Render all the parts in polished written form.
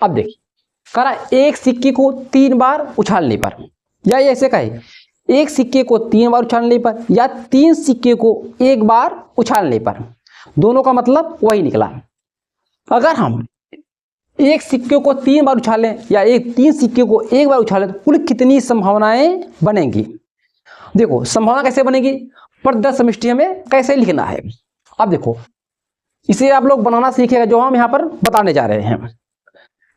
अब देखिए करा एक सिक्के को 3 बार उछालने पर, या ऐसे कहे एक सिक्के को 3 बार उछालने पर या 3 सिक्के को 1 बार उछालने पर, दोनों का मतलब वही निकला। अगर हम एक सिक्के को 3 बार उछालें या 3 सिक्के को 1 बार उछालें तो कुल कितनी संभावनाएं बनेंगी। देखो संभावना कैसे बनेगी, प्रदत्त समष्टि हमें कैसे लिखना है। अब देखो इसे आप लोग बनाना सीखेगा जो हम यहाँ पर बताने जा रहे हैं।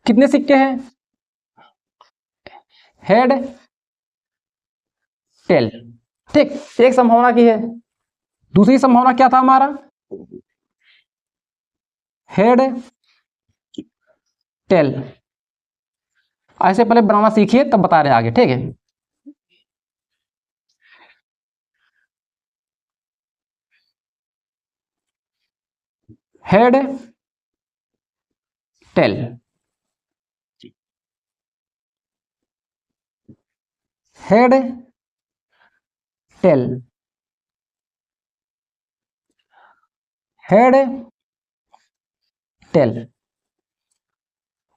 कितने सिक्के हैं, हेड टेल, ठीक, एक संभावना की है। दूसरी संभावना क्या था हमारा, हेड टेल। ऐसे पहले बनाना सीखिए तब बता रहे आगे, ठीक है। Head tail, head tell, head tell.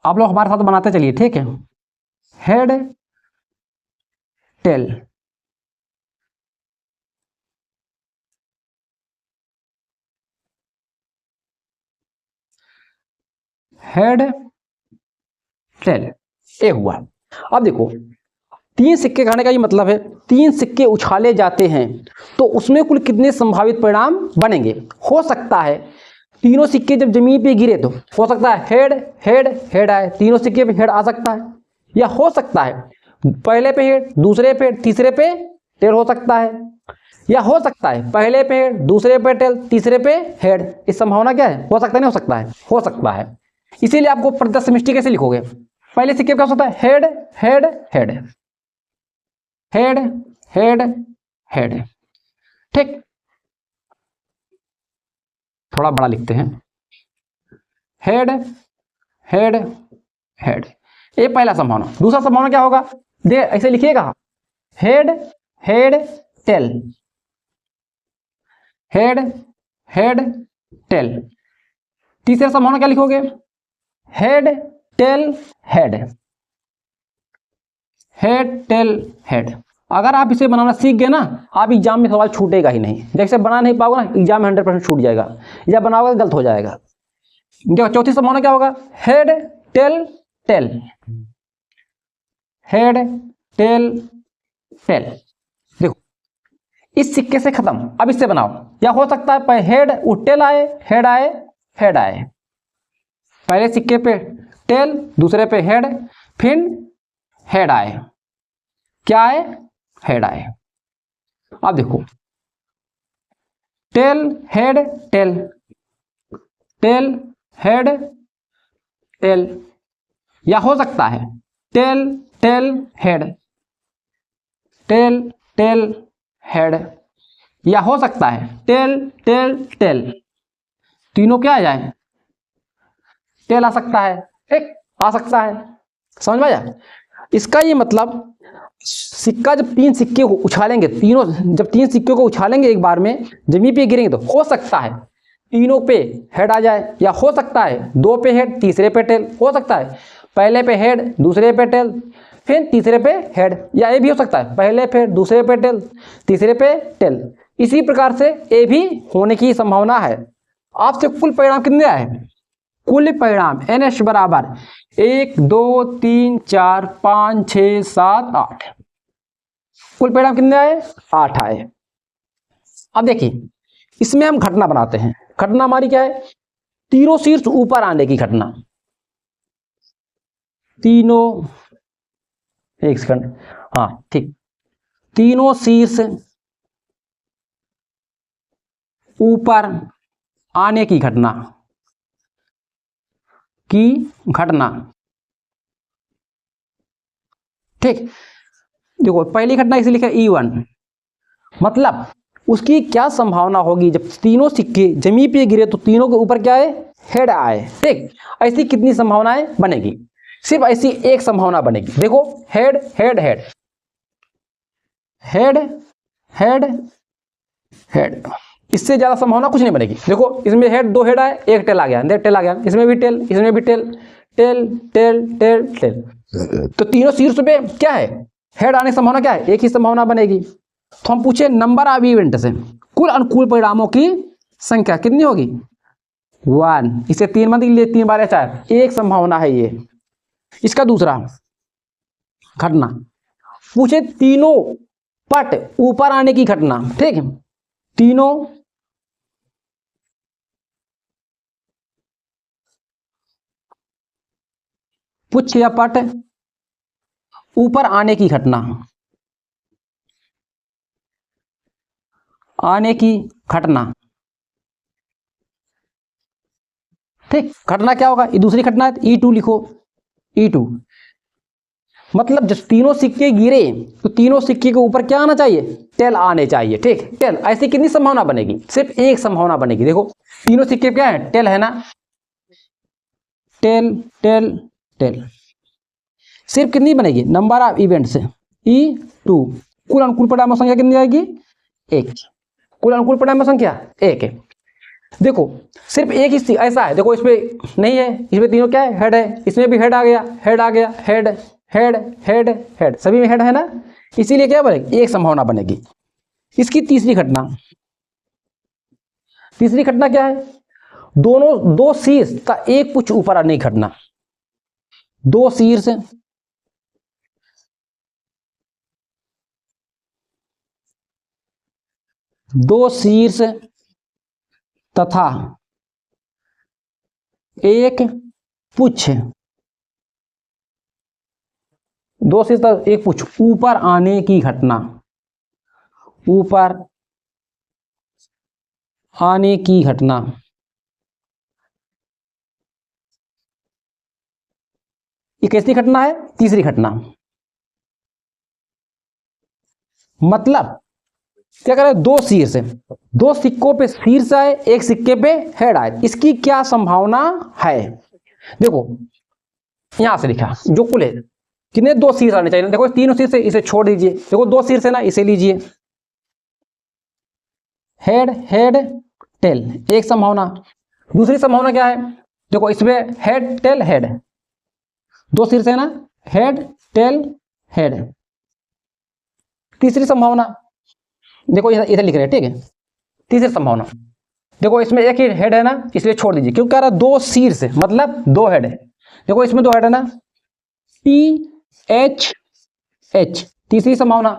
आप लोग हमारे साथ बनाते चलिए, ठीक है। हेड टेल, हेड टेल, ये हुआ। अब देखो 3 सिक्के खाने का ये मतलब है 3 सिक्के उछाले जाते हैं तो उसमें कुल कितने संभावित परिणाम बनेंगे। हो सकता है तीनों सिक्के जब जमीन पे गिरे तो हो सकता है हेड हेड हेड आए, तीनों सिक्के पे हेड आ सकता है, या हो सकता है पहले पे हेड दूसरे पे तीसरे पे टेल हो सकता है, या हो सकता है पहले पे हेड दूसरे पे टेल तीसरे पे हेड। इस संभावना क्या है, हो सकता है नहीं हो सकता है, हो सकता है। इसीलिए आपको प्रदत्त समष्टि कैसे लिखोगे, पहले सिक्के क्या होता है, head head head, head head head, ठीक। थोड़ा बड़ा लिखते हैं, हेड हेड हेड, ये पहला संभावना। दूसरा संभावना क्या होगा, दे ऐसे लिखिएगा, head head tail, head head tail. तीसरा संभावना क्या लिखोगे, head tail head, head tail head. अगर आप इसे बनाना सीख गए ना, आप एग्जाम में सवाल छूटेगा ही नहीं। जैसे बना नहीं पाओगे ना एग्जाम में 100% छूट जाएगा, या बनाओगे गलत हो जाएगा। चौथी संभावना क्या होगा, head tail tail, head tail tail. देखो इस सिक्के से खत्म, अब इससे बनाओ। या हो सकता है हेड टेल आए हेड आए हेड आए, पहले सिक्के पे टेल दूसरे पे हेड, फिर हेड आए, क्या आए, हेड आए। अब देखो tail head tail, tail head tail, या हो सकता है tail tail head, tail tail head, या हो सकता है टेल टेल टेल। तीनों क्या आ जाए, टेल आ सकता है, एक आ सकता है। समझ में आया। इसका ये मतलब सिक्का जब 3 सिक्के को उछालेंगे, तीनों जब 3 सिक्के को उछालेंगे एक बार में जमीन पे गिरेंगे तो हो सकता है तीनों पे हेड आ जाए, या हो सकता है 2 पे हेड तीसरे पे टेल, हो सकता है पहले पे हेड दूसरे पे टेल फिर तीसरे पे हेड, या ये भी हो सकता है पहले पे दूसरे पे टेल तीसरे पे टेल। इसी प्रकार से ये भी होने की संभावना है। आपसे कुल परिणाम कितने आए, कुल परिणाम NH बराबर 1 2 3 4 5 6 7 8, कुल परिणाम कितने आए, 8 आए। अब देखिए इसमें हम घटना बनाते हैं। घटना हमारी क्या है, तीनों शीर्ष ऊपर आने की घटना। तीनों, एक सेकंड, हाँ ठीक, तीनों शीर्ष ऊपर आने की घटना ठीक। देखो पहली घटना इसे लिखा E1, मतलब उसकी क्या संभावना होगी जब तीनों सिक्के जमीन पे गिरे तो तीनों के ऊपर क्या है, हेड आए, ठीक। ऐसी कितनी संभावनाएं बनेगी, सिर्फ ऐसी एक संभावना बनेगी। देखो head head head, head head head, इससे ज्यादा संभावना कुछ नहीं बनेगी। देखो इसमें हेड 2 हेड आए, एक टेल आ गया, टेल आ गया, इसमें भी टेल, इसमें भी tail, tail tail tail tail. तो तीनों शीर्ष पे क्या है, हेड आने की संभावना क्या है, एक ही संभावना बनेगी। तो हम पूछे नंबर ऑफ इवेंट से कुल अनुकूल परिणामों की संख्या कितनी होगी, 1। इसे 3 मत लिए, 3 बार 4, एक संभावना है ये। इसका दूसरा घटना पूछे तीनों पट ऊपर आने की घटना, ठीक है, तीनों पुच्छ या पट ऊपर आने की घटना, आने की घटना, ठीक। घटना क्या होगा, ये दूसरी घटना है, E2 लिखो, E2 मतलब जब तीनों सिक्के गिरे तो तीनों सिक्के के ऊपर क्या आना चाहिए, टेल आने चाहिए, ठीक। टेल, ऐसी कितनी संभावना बनेगी, सिर्फ एक संभावना बनेगी। देखो तीनों सिक्के क्या है, टेल है ना, टेल टेल टेल। सिर्फ कितनी बनेगी, नंबर ऑफ इवेंट से E2। कुल अनुकूल परिणाम संख्या कितनी आएगी, 1। कुल अनुकूल परिणाम संख्या 1 है। देखो सिर्फ एक ही ऐसा है, देखो इसमें नहीं है, इसमें तीनों क्या है, हेड है, इसमें भी हेड आ गया, हेड आ गया, हेड हेड हेड हेड, सभी में हेड है ना, इसीलिए क्या बनेगी, एक संभावना बनेगी। इसकी तीसरी घटना, तीसरी घटना क्या है, दोनों दो शीर्ष का एक पुच्छ ऊपर आने की घटना, दो शीर्ष तथा एक पुच्छ, दो शीर्ष तथा एक पुच्छ ऊपर आने की घटना, ऊपर आने की घटना। ये कैसी घटना है, तीसरी घटना। मतलब क्या करें, दो शीर्ष है, दो सिक्कों पे शीर्ष आए, एक सिक्के पे हेड आए, इसकी क्या संभावना है। देखो यहां से लिखा जो कुल है कितने, दो शीर्ष आने चाहिए, देखो तीनों शीर्ष है, इसे छोड़ दीजिए, देखो दो शीर्ष है ना, इसे लीजिए, हेड हेड टेल, एक संभावना। दूसरी संभावना क्या है, देखो इसमें हेड टेल हेड, दो शीर्ष है ना, हेड टेल हेड। तीसरी संभावना देखो इधर लिख रहे हैं, ठीक है, तीसरी संभावना देखो इसमें एक ही हेड है ना, इसलिए छोड़ दीजिए, क्यों कह रहा दो शीर्ष मतलब दो हेड है, देखो इसमें दो हेड है ना, TH। तीसरी संभावना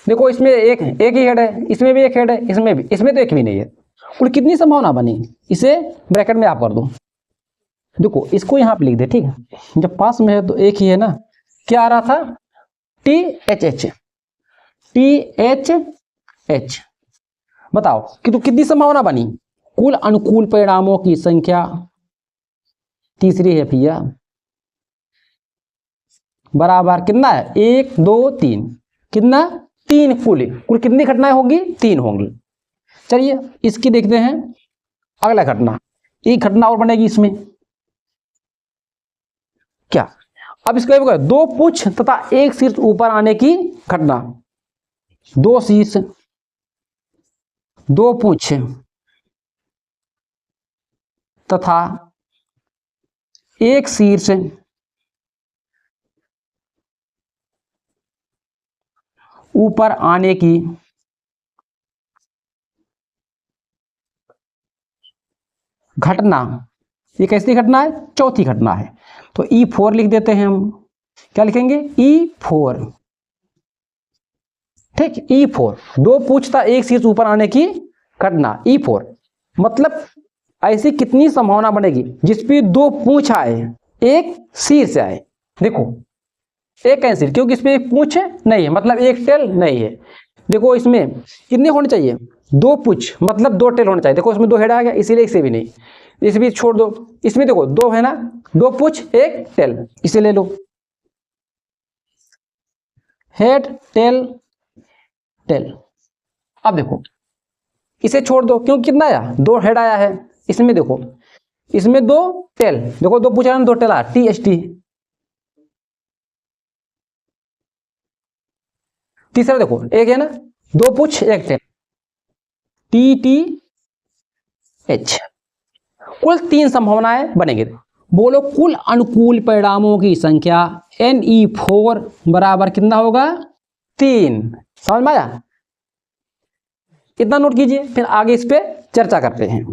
देखो इसमें एक ही हेड है, इसमें भी एक हेड है, इसमें भी, इसमें तो एक भी नहीं है। कुल कितनी संभावना बनी, इसे ब्रैकेट में आप कर दो, देखो इसको यहां पे लिख दे, ठीक है, जब पास में है तो एक ही है ना, क्या आ रहा था, TH। बताओ कि तो कितनी संभावना बनी, कुल अनुकूल परिणामों की संख्या तीसरी है भैया, बराबर कितना है, 1 2 3, कितना 3, कुल कितनी घटनाएं होंगी, 3 होंगी। चलिए इसकी देखते हैं अगला घटना, एक घटना और बनेगी इसमें, क्या, अब इसको दो पुच्छ तथा एक शीर्ष ऊपर आने की घटना, दो शीर्ष दो पुच्छ तथा एक शीर्ष ऊपर आने की घटना, ये कैसी घटना है, चौथी घटना है। तो E4 लिख देते हैं हम, क्या लिखेंगे, E4, ठीक, E4 दो पूछता एक शीर्ष ऊपर आने की घटना, E4 मतलब ऐसी कितनी संभावना बनेगी जिसपे दो पूंछ आए एक शीर्ष आए, देखो एक कैंसिल, क्योंकि इसमें एक पूंछ नहीं है, मतलब एक टेल नहीं है। देखो इसमें कितने होने चाहिए, दो पूंछ मतलब दो टेल होने चाहिए, देखो इसमें दो हेड आ गया, इसीलिए एक से भी नहीं, इसे भी छोड़ दो, इसमें देखो दो है ना, दो पूंछ एक टेल, इसे ले लो, हेड टेल टेल। अब देखो इसे छोड़ दो, क्यों कितना आया, दो हेड आया है, इसमें देखो इसमें दो टेल, देखो दो पूछ रहा है, दो टेल आया, THT। तीसरा देखो एक है ना, दो पूछ एक टेल, TTH। कुल 3 संभावनाएं बनेंगे, बोलो कुल अनुकूल परिणामों की संख्या Ne4 बराबर कितना होगा 3। समझ में आया? इतना नोट कीजिए, फिर आगे इस पे चर्चा करते हैं।